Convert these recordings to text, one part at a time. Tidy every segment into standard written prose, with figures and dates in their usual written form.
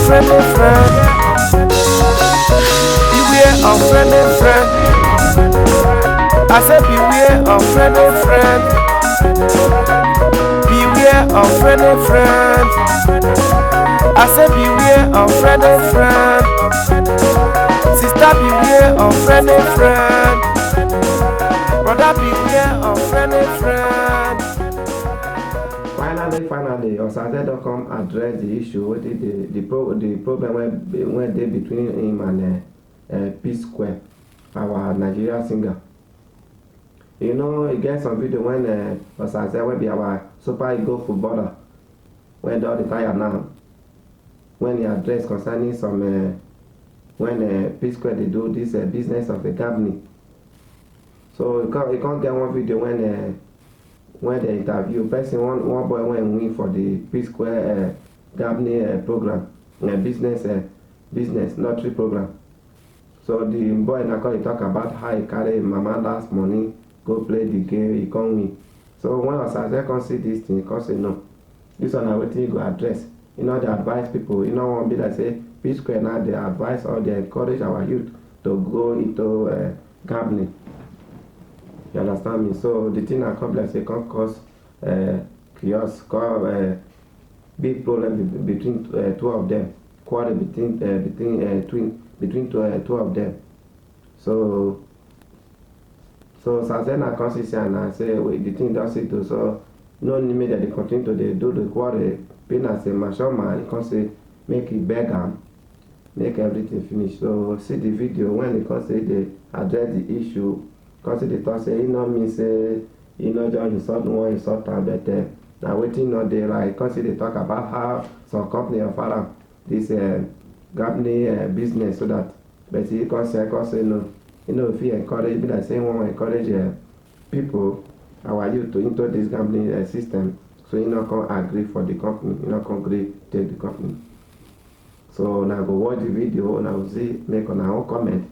friendly friend. Beware of friendly friend. I said beware of friendly friend. Beware of friendly friend. I said beware of friendly friend. Sister, beware of friendly friend. Brother, beware of friendly friend. Finally, Osaze.com addressed the issue with the problem went there between him and Psquare, our Nigeria singer. You know, he gets some video when Osaze will be our super ego footballer, when all the time now, when he addressed concerning some when Psquare they do this business of the gambling. So you can't get one video when they interview person one boy win for the Psquare gambling program, business lottery program. So the boy na come talk about how he carry mama last money go play the game, he can't win. So when Osaze come see this thing, he come say no, this one na wetin you go address. You know, they advise people, you know, one be like say Psquare now they advise or they encourage our youth to go into gambling. You understand me? So the thing that complex they can cause chaos, cause big problem between two of them, quarrel between two of them. So Sazena consistent and say wait, the thing does it too. So no limit that they continue to they do the quarrel. Being as a mature man, he can say make it beg him, make everything finish. So see the video when they can say they address the issue. Because they talk say, you know me say, you know just insult one insult time, but now waiting not there like because they talk about how some company offer this gambling business so that but he can say no, you know if you encourage be like saying one encourage people our youth to into this gambling system, so you not can agree for the company, you not can agree take the company. So now go watch the video and I will see make on our own comment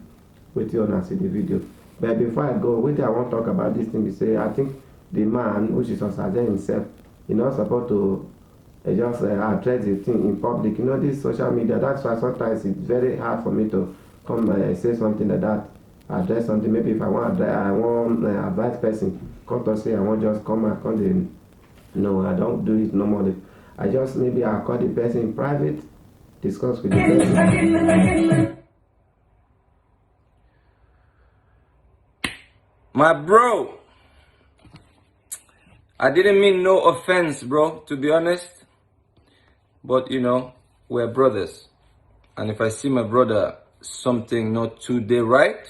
with you and see the video. But before I go, wait, I want to talk about this thing. We say, I think the man, which is Osaze himself, he's not supposed to just address the thing in public. You know, this social media, that's why sometimes it's very hard for me to come say something like that, address something. Maybe if I want advise person, come to say, I want just come and come in. No, I don't do it normally. I just maybe I'll call the person in private, discuss with the person. My bro, I didn't mean no offense, bro, to be honest. But, you know, we're brothers. And if I see my brother something not today right,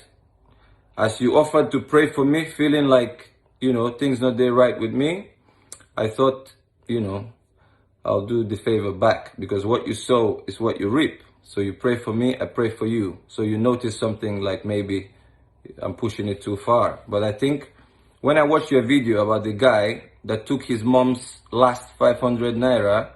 as you offered to pray for me, feeling like, you know, things not there right with me, I thought, you know, I'll do the favor back. Because what you sow is what you reap. So you pray for me, I pray for you. So you notice something like maybe I'm pushing it too far. But I think when I watched your video about the guy that took his mom's last 500 naira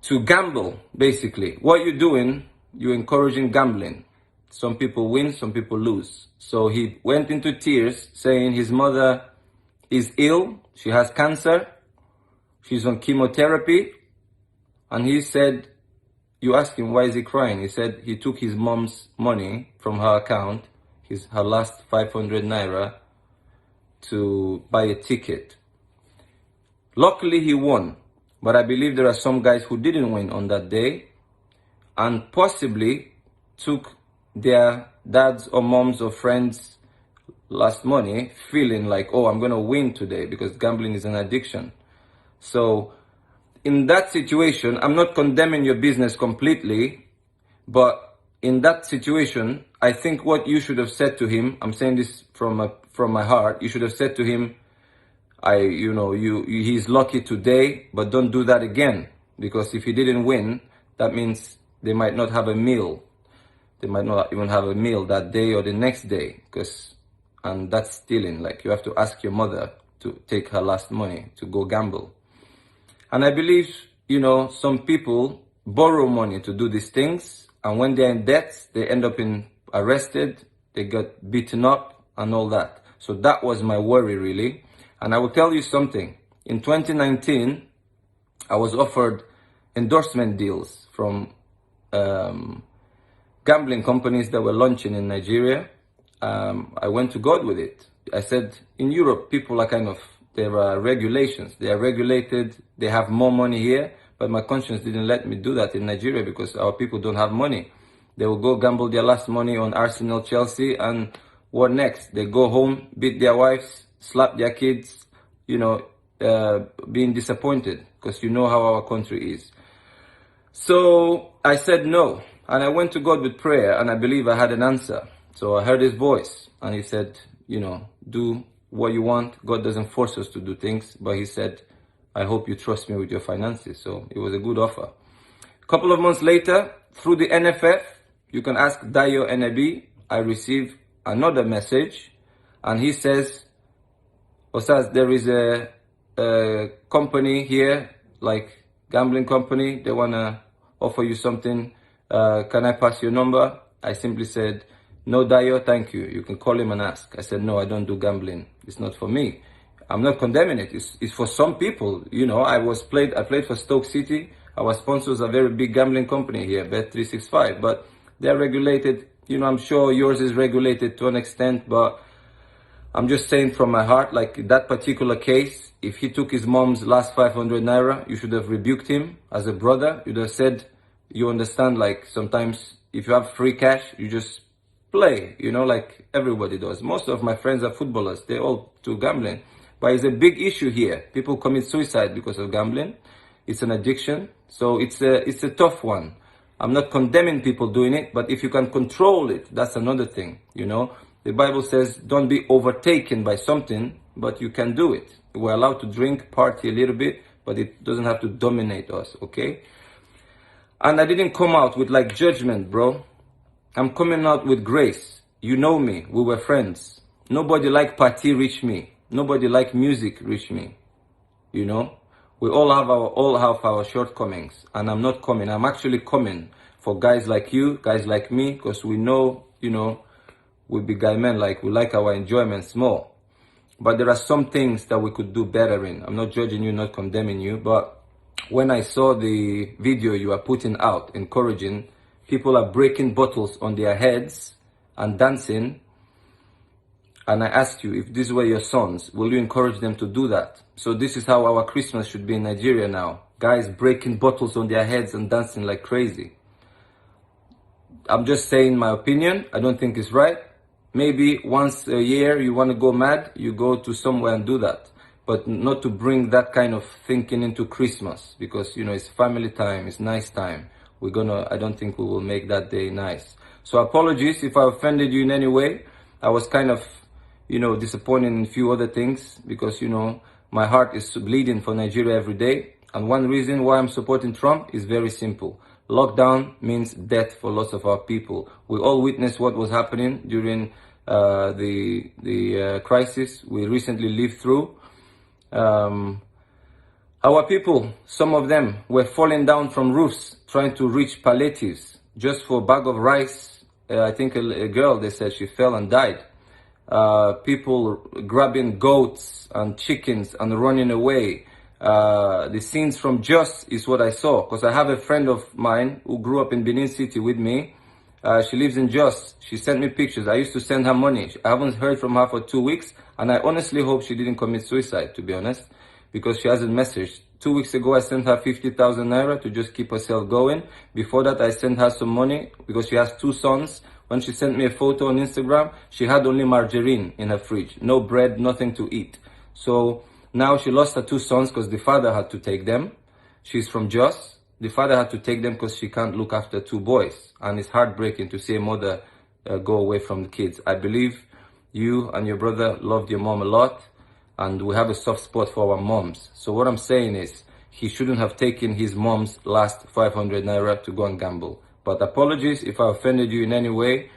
to gamble, basically, what you're doing, you're encouraging gambling. Some people win, some people lose. So he went into tears saying his mother is ill, she has cancer, she's on chemotherapy, and he said, you asked him why is he crying. He said he took his mom's money from her account, her last 500 naira, to buy a ticket. Luckily he won, but I believe there are some guys who didn't win on that day and possibly took their dads or moms or friends' last money feeling like, oh, I'm gonna win today because gambling is an addiction. So in that situation, I'm not condemning your business completely, but in that situation, I think what you should have said to him, I'm saying this from my heart, you should have said to him, he's lucky today, but don't do that again. Because if he didn't win, that means they might not have a meal. They might not even have a meal that day or the next day. And that's stealing. Like, you have to ask your mother to take her last money to go gamble. And I believe, some people borrow money to do these things. And when they're in debt, they end up arrested. They get beaten up and all that. So that was my worry, really. And I will tell you something. In 2019, I was offered endorsement deals from gambling companies that were launching in Nigeria. I went to God with it. I said, in Europe, people are there are regulations. They are regulated. They have more money here. But my conscience didn't let me do that in Nigeria because our people don't have money. They will go gamble their last money on Arsenal, Chelsea, and what next? They go home, beat their wives, slap their kids, being disappointed because you know how our country is. So I said no, and I went to God with prayer, and I believe I had an answer. So I heard his voice, and he said, do what you want. God doesn't force us to do things, but he said, I hope you trust me with your finances. So it was a good offer. A couple of months later, through the NFF, you can ask Dayo Enebi, I received another message, and he says, Osaze, there is a company here, like gambling company, they want to offer you something. Can I pass your number? I simply said, no, Dayo, thank you. You can call him and ask. I said, no, I don't do gambling. It's not for me. I'm not condemning it. It's for some people. I played for Stoke City. Our sponsors are a very big gambling company here, Bet365, but they're regulated. I'm sure yours is regulated to an extent, but I'm just saying from my heart, like that particular case, if he took his mom's last 500 naira, you should have rebuked him as a brother. You'd have said, you understand, like sometimes if you have free cash, you just play, like everybody does. Most of my friends are footballers. They all do gambling. But it's a big issue here. People commit suicide because of gambling. It's an addiction. So it's a tough one. I'm not condemning people doing it, but if you can control it, that's another thing, The Bible says, don't be overtaken by something, but you can do it. We're allowed to drink, party a little bit, but it doesn't have to dominate us, okay? And I didn't come out with like judgment, bro. I'm coming out with grace. You know me. We were friends. Nobody like party reach me. Nobody like music reach me. We all have our shortcomings, and I'm not coming. I'm actually coming for guys like you, guys like me, because we know, we be guy men, like we like our enjoyments more. But there are some things that we could do better in. I'm not judging you, not condemning you, but when I saw the video you are putting out, encouraging, people are breaking bottles on their heads and dancing. And I asked you, if these were your sons, will you encourage them to do that? So this is how our Christmas should be in Nigeria now. Guys breaking bottles on their heads and dancing like crazy. I'm just saying my opinion. I don't think it's right. Maybe once a year you want to go mad, you go to somewhere and do that. But not to bring that kind of thinking into Christmas. Because, it's family time, it's nice time. I don't think we will make that day nice. So apologies if I offended you in any way. I was kind of disappointed in a few other things because, my heart is bleeding for Nigeria every day. And one reason why I'm supporting Trump is very simple. Lockdown means death for lots of our people. We all witnessed what was happening during the crisis we recently lived through. Our people, some of them were falling down from roofs trying to reach palliatives just for a bag of rice. I think a girl, they said she fell and died. People grabbing goats and chickens and running away. The scenes from Just is what I saw, because I have a friend of mine who grew up in Benin City with me. She lives in Just. She sent me pictures. I used to send her money. I haven't heard from her for 2 weeks, and I honestly hope she didn't commit suicide, to be honest, because she hasn't messaged. 2 weeks ago, I sent her 50,000 naira to just keep herself going. Before that, I sent her some money because she has 2 sons. When she sent me a photo on Instagram, she had only margarine in her fridge. No bread, nothing to eat. So now she lost her 2 sons because the father had to take them. She's from Jos. The father had to take them because she can't look after 2 boys. And it's heartbreaking to see a mother go away from the kids. I believe you and your brother loved your mom a lot. And we have a soft spot for our moms. So what I'm saying is, he shouldn't have taken his mom's last 500 naira to go and gamble. But apologies if I offended you in any way.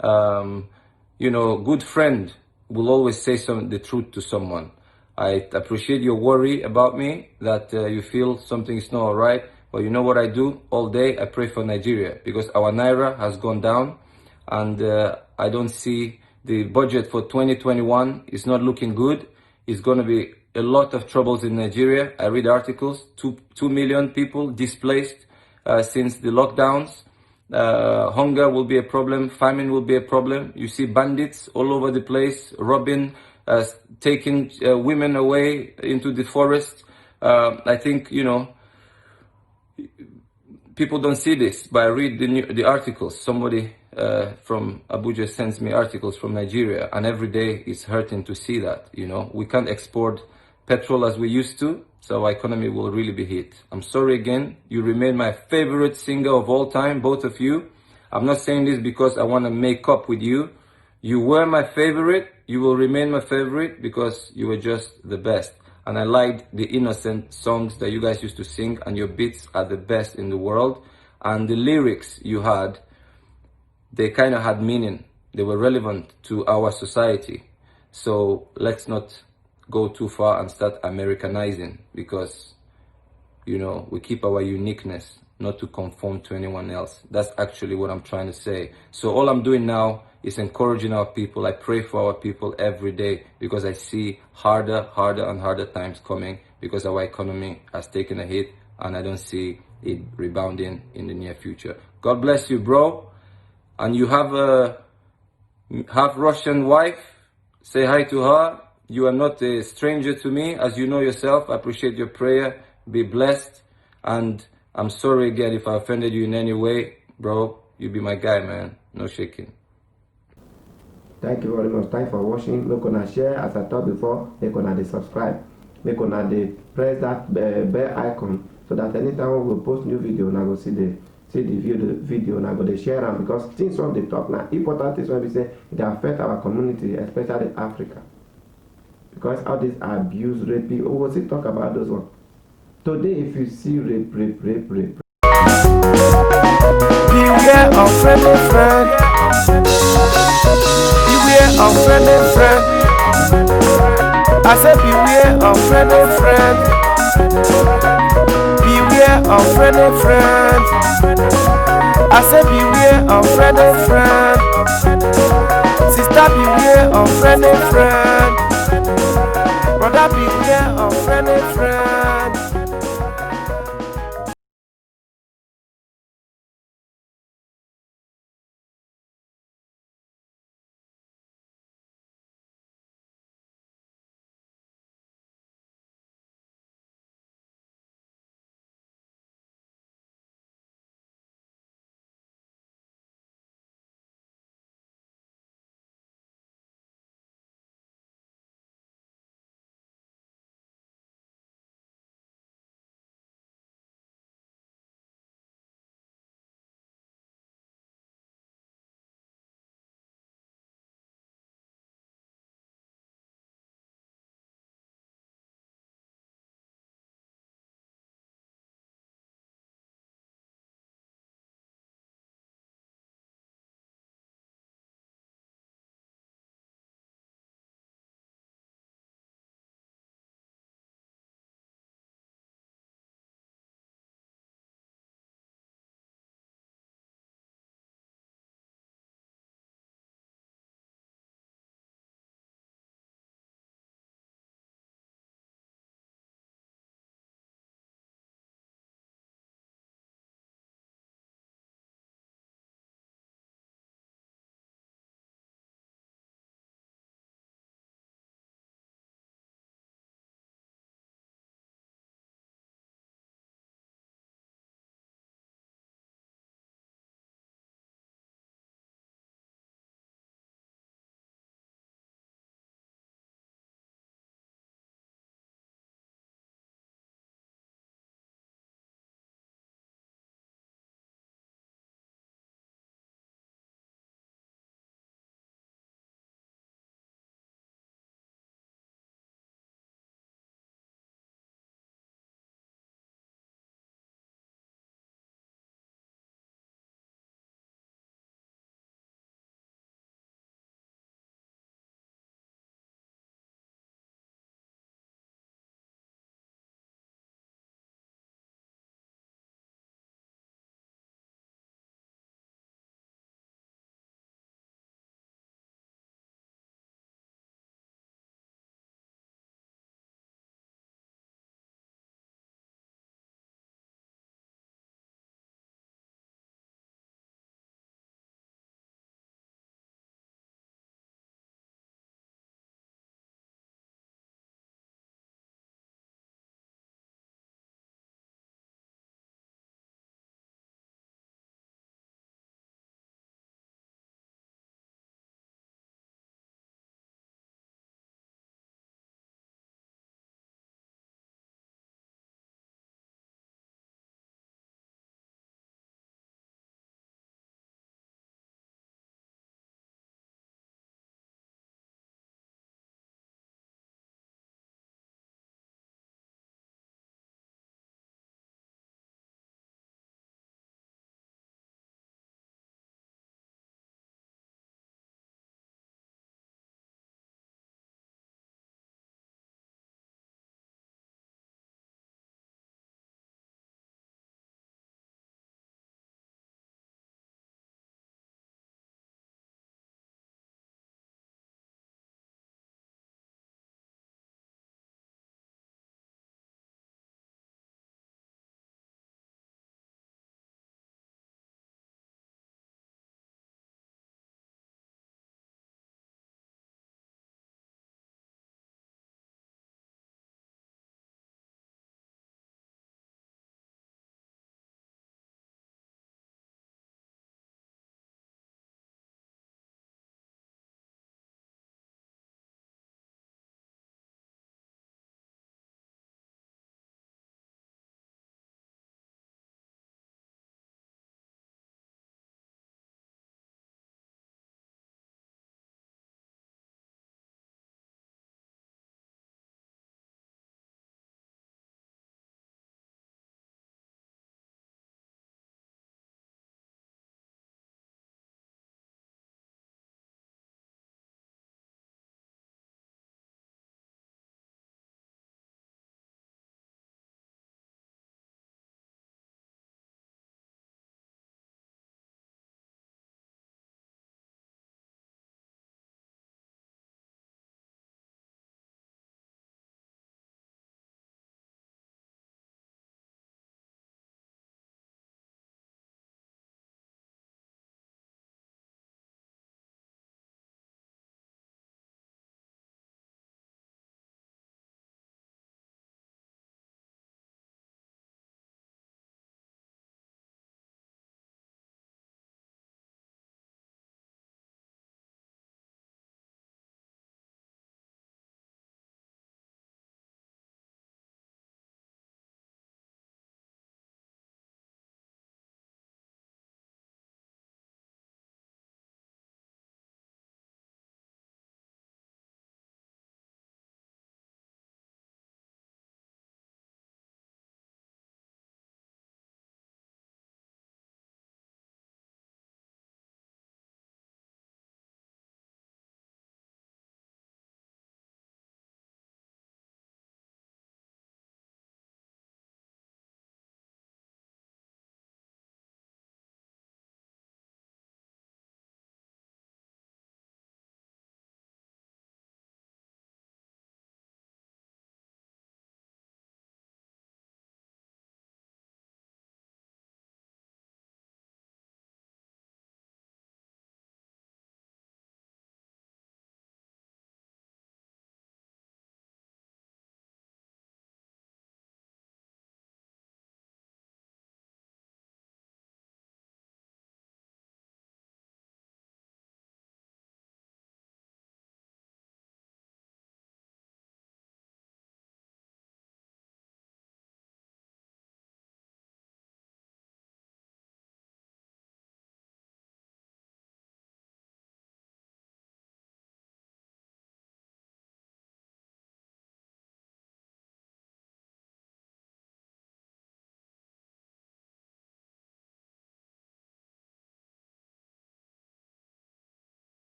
Good friend will always say the truth to someone. I appreciate your worry about me, that you feel something is not all right. But you know what I do all day? I pray for Nigeria, because our naira has gone down, and I don't see the budget for 2021 is not looking good. It's going to be a lot of troubles in Nigeria. I read articles, 2 million people displaced since the lockdowns. Hunger will be a problem, famine will be a problem. You see bandits all over the place, robbing, taking women away into the forest. I think, you know, people don't see this, but I read the articles. Somebody from Abuja sends me articles from Nigeria, and every day it's hurting to see that, you know. We can't export petrol as we used to, so our economy will really be hit. I'm sorry again. You remain my favorite singer of all time, both of you. I'm not saying this because I want to make up with you. You were my favorite. You will remain my favorite because you were just the best. And I liked the innocent songs that you guys used to sing, and your beats are the best in the world. And the lyrics you had, they kind of had meaning. They were relevant to our society. So let's not go too far and start Americanizing, because, you know, we keep our uniqueness, not to conform to anyone else. That's actually what I'm trying to say. So all I'm doing now is encouraging our people. I pray for our people every day because I see harder and harder times coming because our economy has taken a hit, and I don't see it rebounding in the near future. God bless you, bro. And you have a half Russian wife. Say hi to her. You are not a stranger to me, as you know yourself. I appreciate your prayer. Be blessed. And I'm sorry again if I offended you in any way. Bro, you be my guy, man. No shaking. Thank you very much. Thanks for watching. Make una share, as I told before. Make una dey subscribe. Make una dey press that bell icon so that anytime we post new video, una go see the video, una go dey share am, because things from the talk now, important things when we say they affect our community, especially Africa. Because all this abuse, rape, we will still talk about those ones. Today, if you see rape. Beware of friendly friend. Beware of friendly friend. I said beware of friendly friend. Beware of friendly friend. I said beware of friendly friend. Sister, beware of friendly friend. Brother, beware of friendly friend.